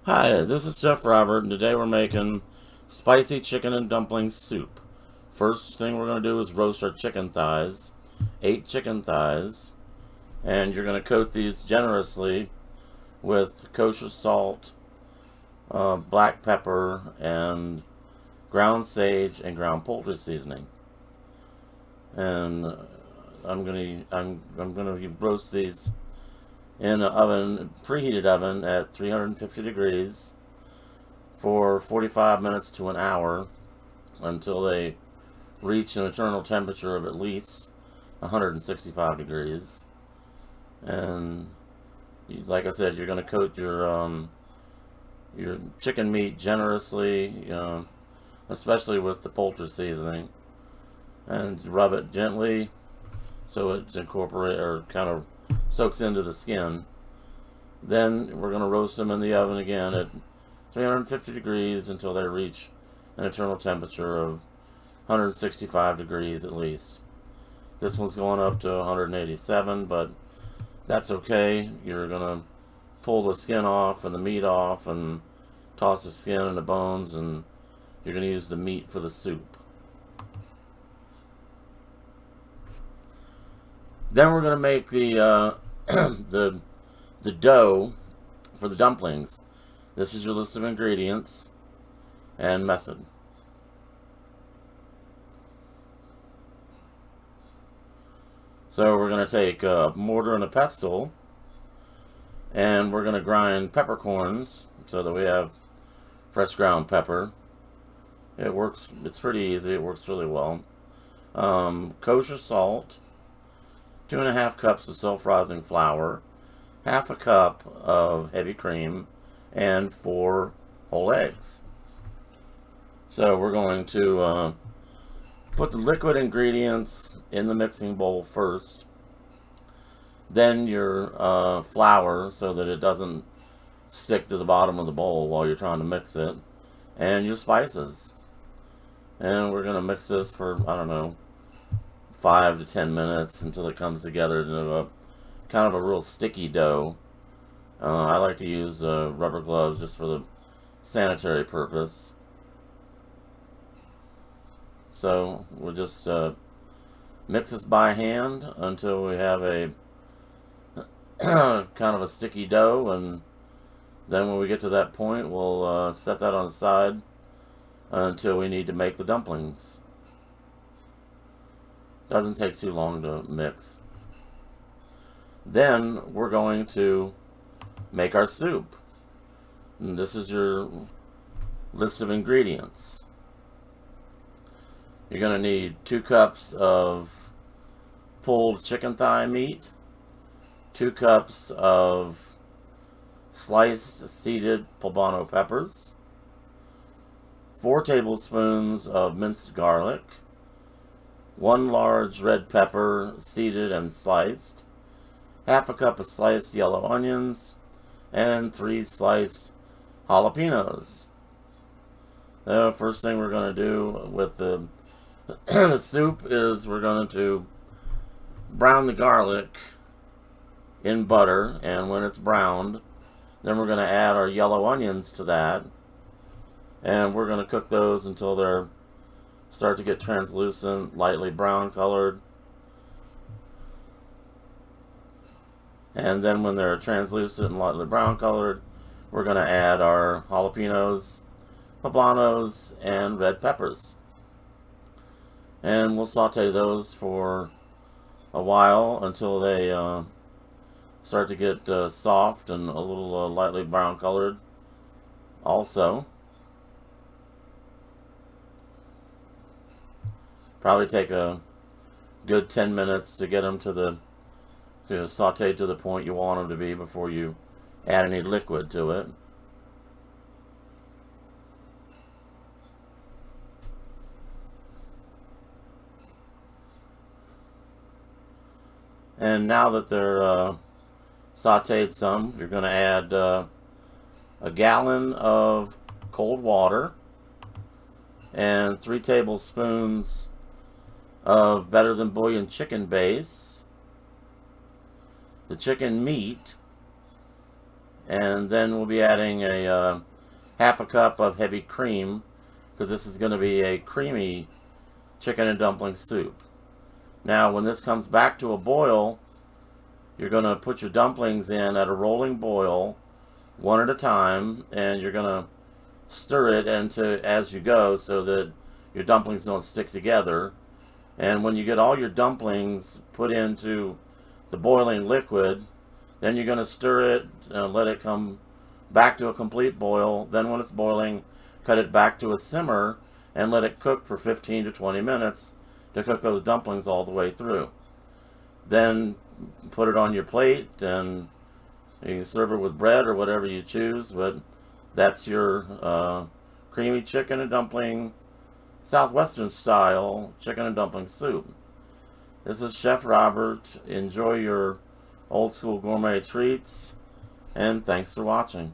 Hi, this is Chef Robert, and today we're making spicy chicken and dumpling soup. First thing we're going to do is roast our chicken thighs, 8 chicken thighs, and you're going to coat these generously with kosher salt, black pepper, and ground sage and ground poultry seasoning. And I'm gonna roast these in an oven, preheated oven at 350 degrees for 45 minutes to an hour until they reach an internal temperature of at least 165 degrees. And like I said, you're going to coat your chicken meat generously, especially with the poultry seasoning, and rub it gently so it incorporates or kind of soaks into the skin. Then we're going to roast them in the oven again at 350 degrees until they reach an internal temperature of 165 degrees at least. This one's going up to 187, but that's okay. You're going to pull the skin off and the meat off and toss the skin and the bones, and you're going to use the meat for the soup. Then we're going to make the dough for the dumplings. This is your list of ingredients and method. So we're going to take a mortar and a pestle, and we're going to grind peppercorns so that we have fresh ground pepper. It works, it's pretty easy, it works really well. Kosher salt, 2.5 cups of self-rising flour, half a cup of heavy cream, and 4 whole eggs. So we're going to put the liquid ingredients in the mixing bowl first, then your flour so that it doesn't stick to the bottom of the bowl while you're trying to mix it, and your spices. And we're going to mix this for, I don't know, 5 to 10 minutes until it comes together into a kind of a real sticky dough. I like to use rubber gloves just for the sanitary purpose. So we'll just mix this by hand until we have a kind of a sticky dough, and then when we get to that point, we'll set that on the side until we need to make the dumplings. Doesn't take too long to mix. Then we're going to make our soup. And this is your list of ingredients. You're going to need 2 cups of pulled chicken thigh meat, 2 cups of sliced seeded poblano peppers, 4 tablespoons of minced garlic, 1 large red pepper seeded and sliced, half a cup of sliced yellow onions, and 3 sliced jalapenos. The first thing we're going to do with the the soup is we're going to brown the garlic in butter, and when it's browned, then we're going to add our yellow onions to that, and we're going to cook those until they're start to get translucent, lightly brown colored. And then when they're translucent and lightly brown colored, we're going to add our jalapenos, poblanos, and red peppers. And we'll saute those for a while until they start to get soft and a little lightly brown colored also. Probably take a good 10 minutes to get them to saute to the point you want them to be before you add any liquid to it. And now that they're sauteed some, you're going to add a gallon of cold water and 3 tablespoons of better than bouillon chicken base, the chicken meat, And then we'll be adding a half a cup of heavy cream, because this is going to be a creamy chicken and dumpling soup. Now, when this comes back to a boil, you're going to put your dumplings in at a rolling boil, one at a time, and you're going to stir it into as you go so that your dumplings don't stick together. And when you get all your dumplings put into the boiling liquid, then you're going to stir it and let it come back to a complete boil. Then when it's boiling, cut it back to a simmer and let it cook for 15 to 20 minutes to cook those dumplings all the way through. Then put it on your plate, and you can serve it with bread or whatever you choose, but that's your creamy chicken and dumpling, Southwestern style chicken and dumpling soup. This is Chef Robert. Enjoy your old school gourmet treats, and thanks for watching.